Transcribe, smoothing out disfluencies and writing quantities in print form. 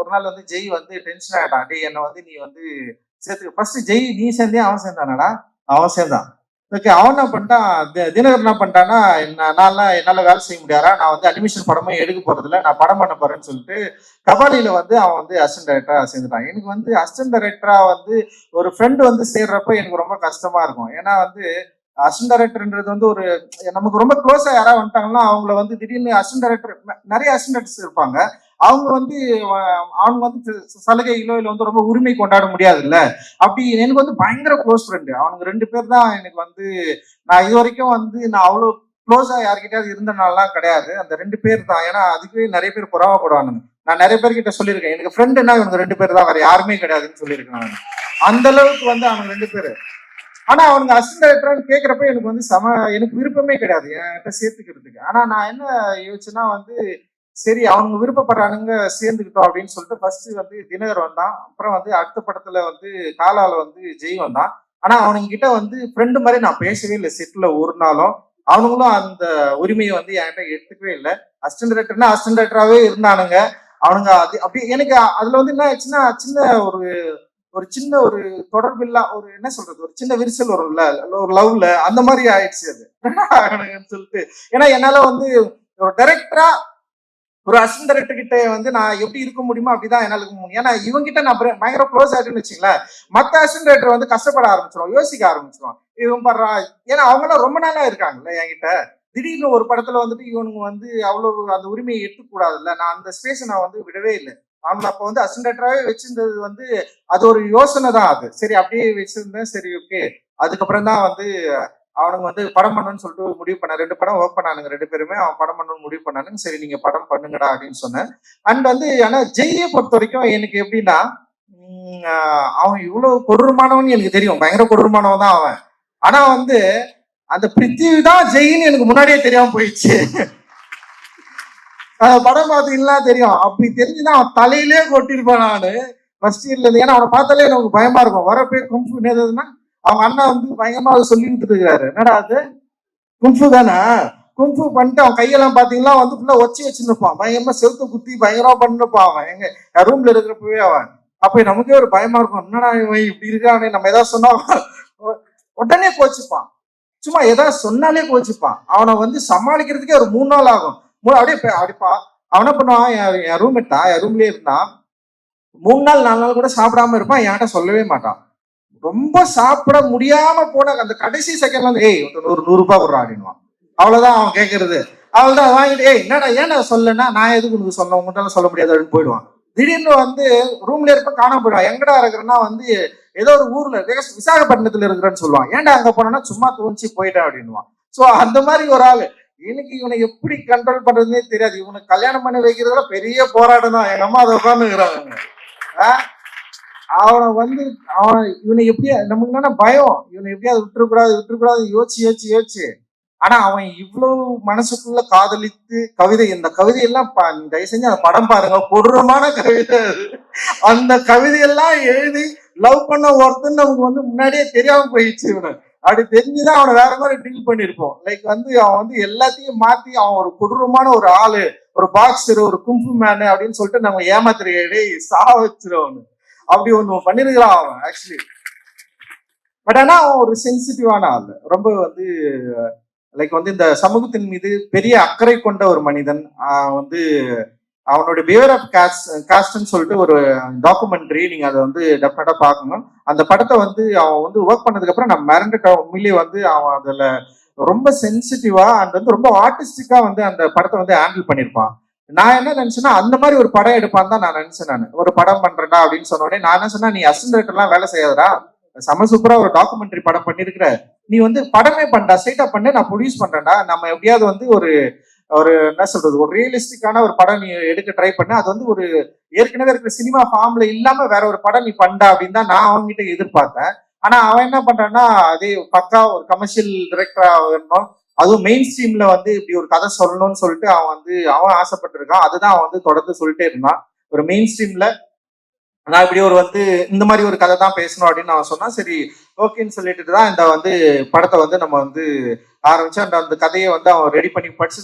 ஒரு நாள் வந்து ஜெய் வந்து டென்ஷன் ஆகிட்டான். டே என்னை வந்து நீ வந்து சேர்த்துக்க. ஃபர்ஸ்ட் ஜெய் நீ சேர்ந்தே அவன் சேர்ந்தானடா? அவன் சேர்ந்தான். ஓகே, அவன் என்ன பண்ணிட்டான், தினகர் என்ன பண்ணிட்டான்னா, நான்லாம் என்னால் வேலை செய்ய முடியாதா, நான் வந்து அனிமேஷன் படமே எடுக்க போகிறதில்ல, நான் படம் பண்ண போகிறேன்னு சொல்லிட்டு கபாலியில் வந்து அவன் வந்து அசிஸ்டன்ட் டைரக்டராக சேர்ந்துட்டான். எனக்கு வந்து அசிஸ்டன்ட் டைரக்டராக வந்து ஒரு ஃப்ரெண்டு வந்து சேர்றப்ப எனக்கு ரொம்ப கஷ்டமாக இருக்கும். ஏன்னா வந்து அசிஸ்டன்ட் டைரக்டர்ன்றது வந்து ஒரு நமக்கு ரொம்ப க்ளோஸாக யாராவது வந்துட்டாங்கன்னா அவங்கள வந்து திடீர்னு அசிஸ்டன்ட் டைரக்டர், நிறைய அசிஸ்டன்ட் டைரக்டர்ஸ் இருப்பாங்க, அவங்க வந்து அவங்க வந்து சலுகைகளோ இல்லை வந்து ரொம்ப உரிமை கொண்டாட முடியாது இல்ல. அப்படி எனக்கு வந்து பயங்கர க்ளோஸ் ஃப்ரெண்டு அவனுங்க 2 பேர் தான். எனக்கு வந்து நான் இது வரைக்கும் வந்து நான் அவ்வளோ க்ளோஸா யார்கிட்டயாவது இருந்தனாலாம் கிடையாது. அந்த 2 பேர் தான். ஏன்னா அதுக்கு நிறைய பேர் பொறாமப்படுவானுங்க. நான் நிறைய பேர்கிட்ட சொல்லியிருக்கேன், எனக்கு ஃப்ரெண்டுன்னா இவங்க 2 பேர் தான், வேற யாருமே கிடையாதுன்னு சொல்லியிருக்கேன் நான். அந்த அளவுக்கு வந்து அவனுங்க 2 பேரு. ஆனா அவனுங்க அசிஸ்டன்ட் டைரக்டர்னு கேட்கறப்ப எனக்கு வந்து எனக்கு விருப்பமே கிடையாது என்கிட்ட சேர்த்துக்கிறதுக்கு. ஆனா நான் என்ன யோசிச்சுன்னா வந்து சரி அவனுங்க விருப்பப்படுறானுங்க சேர்ந்துக்கிட்டோம் அப்படின்னு சொல்லிட்டு ஃபர்ஸ்ட் வந்து தினகர் வந்தான். அப்புறம் வந்து அடுத்த படத்துல வந்து காலால வந்து ஜெய் வந்தான். ஆனா அவனுங்க கிட்ட வந்து ஃப்ரெண்டு மாதிரி நான் பேசவே இல்லை செட்ல ஒரு நாளும். அவனுங்களும் அந்த உரிமையை வந்து என்கிட்ட எடுத்துக்கவே இல்லை. அசிஸ்டன்ட் டைரக்டர்னா அசிஸ்டன்ட் டைரக்டராகவே இருந்தானுங்க அவனுங்க. அது அப்படி எனக்கு அதுல வந்து என்ன ஆச்சுன்னா சின்ன ஒரு ஒரு சின்ன ஒரு தொடர்பில்லா ஒரு என்ன சொல்றது, ஒரு சின்ன விரிசல் வரும்ல ஒரு லவ்ல, அந்த மாதிரி ஆயிடுச்சு அது சொல்லிட்டு. ஏன்னா என்னால வந்து ஒரு டைரக்டரா ஒரு அசிஸ்டன்ட் டைரக்டர் கிட்ட வந்து நான் எப்படி இருக்க முடியுமோ அப்படிதான் என்னால இருக்க முடியும். ஏன்னா இவங்கிட்ட நான் பயங்கர க்ளோஸ் ஆயிட்டுன்னு வச்சுங்களேன், மத்த அசிஸ்டன்ட் டைரக்டர் வந்து கஷ்டப்பட ஆரம்பிச்சிடும், யோசிக்க ஆரம்பிச்சிடும். இவன் பண்றா, ஏன்னா அவங்க எல்லாம் ரொம்ப நாளா இருக்காங்கல்ல என்கிட்ட. திடீர்னு ஒரு படத்துல வந்துட்டு இவனுங்க வந்து அவ்வளவு அந்த உரிமையை எடுத்துக்கூடாதுல்ல. நான் அந்த ஸ்பேஸை நான் வந்து விடவே இல்லை. அவங்க அப்ப வந்து அசிஸ்டன்ட் டைரக்டராகவே வச்சிருந்தது வந்து அது ஒரு யோசனை தான். அது சரி அப்படியே வச்சிருந்தேன், சரி ஓகே. அதுக்கப்புறம் தான் வந்து அவனுங்க வந்து படம் பண்ணணும்னு சொல்லிட்டு முடிவு பண்ண 2 படம் ஒர்க் பண்ணானுங்க 2 பேருமே. அவன் படம் பண்ணணும்னு முடிவு பண்ணானுங்க. சரி நீங்க படம் பண்ணுங்கடா அப்படின்னு சொன்னேன். அண்ட் வந்து ஆனா ஜெய்யை பொறுத்த வரைக்கும் எனக்கு எப்படின்னா, அவன் இவ்வளவு கொடூரமானவன் எனக்கு தெரியும், பயங்கர கொடூரமானவன் தான் அவன். ஆனா வந்து அந்த பிருத்திவி தான் ஜெயின்னு எனக்கு முன்னாடியே தெரியாம போயிடுச்சு. படம் பார்த்தீங்கன்னா தெரியும். அப்படி தெரிஞ்சுதான் அவன் தலையிலே கொட்டிருப்பான் நானு ஃபர்ஸ்ட் இயர்ல இருந்து. ஏன்னா அவனை பார்த்தாலே எனக்கு பயமா இருக்கும். வரப்பே கும்ஃபு என்னதுன்னா அவங்க அண்ணா வந்து பயங்கரமா அதை சொல்லி கொடுத்துட்டு இருக்காரு. என்னடா அது கும்ஃபு தானே, கும்ஃபு பண்ணிட்டு அவன் கையெல்லாம் பாத்தீங்கன்னா வந்து ஃபுல்லா ஒச்சி வச்சுருப்பான், பயங்கரமா செவுத்து குத்தி பயங்கரமா பண்ணிருப்பான் அவன் எங்க ரூம்ல இருக்கிறப்பவே அவன். அப்ப நமக்கே ஒரு பயமா இருக்கும், என்னடா இவன் இப்படி இருக்கானே, நம்ம ஏதாவது சொன்னா உடனே கோச்சுப்பான். சும்மா ஏதாவது சொன்னாலே கோச்சுப்பான். அவனை வந்து சமாளிக்கிறதுக்கே ஒரு 3 நாள் ஆகும். அப்படியே அப்படிப்பா அவன் என்ன பண்ணுவான், என் ரூம்மேட் தான், என் ரூம்லயே இருந்தான். 3 நாள் 4 நாள் கூட சாப்பிடாம இருப்பான், என்கிட்ட சொல்லவே மாட்டான். ரொம்ப சாப்பிட முடியாம போன அந்த கடைசி செகண்ட்ல வந்து ஏய் 100 ரூபாய் கொடுறா அப்படின்வான். அவ்வளவுதான் அவன் கேட்கறது. அவள்தான் வாங்கிட்டு ஏய் என்னடா ஏன்னா சொல்லனா, நான் எதுக்கு உனக்கு சொல்ல, உங்கள்கிட்ட சொல்ல முடியாது அப்படின்னு போயிடுவான். திடீர்னு வந்து ரூம்ல இருப்ப காணாம போயிடுவான். எங்கடா இருக்கிறன்னா வந்து ஏதோ ஒரு ஊர்ல விசாகப்பட்டினத்துல இருக்கிறேன்னு சொல்லுவான். ஏன்டா அங்க போனோம்னா சும்மா தோணிச்சு போயிட்டேன் அப்படின்வான். சோ அந்த மாதிரி ஒரு ஆளு. எனக்கு இவனை எப்படி கண்ட்ரோல் பண்றதுன்னே தெரியாது. இவனுக்கு கல்யாணம் பண்ணி வைக்கிறதுல பெரிய போராட்டம் தான். எங்க அம்மா அதை உட்காந்துக்கிறாங்க. அவனை வந்து இவனை எப்படியா நமக்கு என்னன்னா பயம், இவனை எப்படியாவது விட்டுறக்கூடாது யோசிச்சு யோசிச்சு. ஆனா அவன் இவ்வளவு மனசுக்குள்ள காதலித்து கவிதை, இந்த கவிதையெல்லாம் தயவு செஞ்சு அந்த படம் பாருங்க, கொடூரமான கவிதை அது. அந்த கவிதையெல்லாம் எழுதி லவ் பண்ண ஒருத்தன் நமக்கு வந்து முன்னாடியே தெரியாம போயிடுச்சு. இவனை அப்படி தெரிஞ்சுதான் அவனை வேற மாதிரி டீல் பண்ணிருப்போம். லைக் வந்து அவன் வந்து எல்லாத்தையும் மாத்தி அவன் ஒரு கொடூரமான ஒரு ஆளு, ஒரு பாக்ஸர், ஒரு கும்பு மேனு அப்படின்னு சொல்லிட்டு நம்ம ஏமாத்துறையை சா வச்சிருவோம். அப்படி ஒண்ணு பண்ணிருக்கிறான் அவன் ஆக்சுவலி. பட் ஆனா அவன் ஒரு சென்சிட்டிவான ஆள், ரொம்ப வந்து லைக் வந்து இந்த சமூகத்தின் மீது பெரிய அக்கறை கொண்ட ஒரு மனிதன். வந்து அவனுடைய பிஹேவியர் ஆஃப் காஸ்ட்னு சொல்லிட்டு ஒரு டாக்குமெண்ட்ரி, நீங்க அதை வந்து டெஃபினட்டா பார்க்கணும். அந்த படத்தை வந்து அவன் வந்து ஒர்க் பண்ணதுக்கு அப்புறம் நான் மிரண்டுட்டேன் உண்மையிலேயே. வந்து அவன் அதுல ரொம்ப சென்சிட்டிவா அண்ட் வந்து ரொம்ப ஆர்டிஸ்டிக்கா வந்து அந்த படத்தை வந்து ஹேண்டில் பண்ணியிருப்பான். நான் என்ன நினைச்சேன்னா அந்த மாதிரி ஒரு படம் எடுப்பான்னு தான் நான் நினைச்சேன். நான் ஒரு படம் பண்றேன்டா அப்படின்னு சொன்ன உடனே நான் என்ன சொன்னா, நீ அசிஸ்டன்ட் டைரக்டர்லாம் வேலை செய்யாதடா, செம சூப்பரா ஒரு டாக்குமெண்ட்ரி படம் பண்ணிருக்கிற, நீ வந்து படமே பண்ணா, ஸ்ட்ரைட்டா பண்ணு, நான் ப்ரொடியூஸ் பண்றேன்டா, நம்ம எப்படியாவது வந்து ஒரு ஒரு என்ன சொல்றது, ஒரு ரியலிஸ்டிக்கான ஒரு படம் நீ எடுக்க ட்ரை பண்ண, அது வந்து ஒரு ஏற்கனவே இருக்கிற சினிமா ஃபார்ம்ல இல்லாம வேற ஒரு படம் நீ பண்ணா அப்படின்னு தான் நான் அவங்ககிட்ட எதிர்பார்த்தேன். ஆனா அவன் என்ன பண்றான்னா, அதே பக்கா ஒரு கமர்ஷியல் டைரக்டரா வரணும், அதுவும் மெயின் ஸ்ட்ரீம்ல வந்து இப்படி ஒரு கதை சொல்லணும்னு சொல்லிட்டு அவன் ஆசைப்பட்டிருக்கான். அதுதான் அவன் வந்து தொடர்ந்து சொல்லிட்டே இருந்தான். ஒரு மெயின் ஸ்ட்ரீம்ல நான் இப்படி ஒரு வந்து இந்த மாதிரி ஒரு கதை தான் பேசணும் அப்படின்னு அவன் சொன்னா, சரி ஓகேன்னு சொல்லிட்டு தான் இந்த வந்து படத்தை வந்து நம்ம வந்து ஆரம்பிச்சு அந்த கதையை வந்து அவன் ரெடி பண்ணி படிச்சு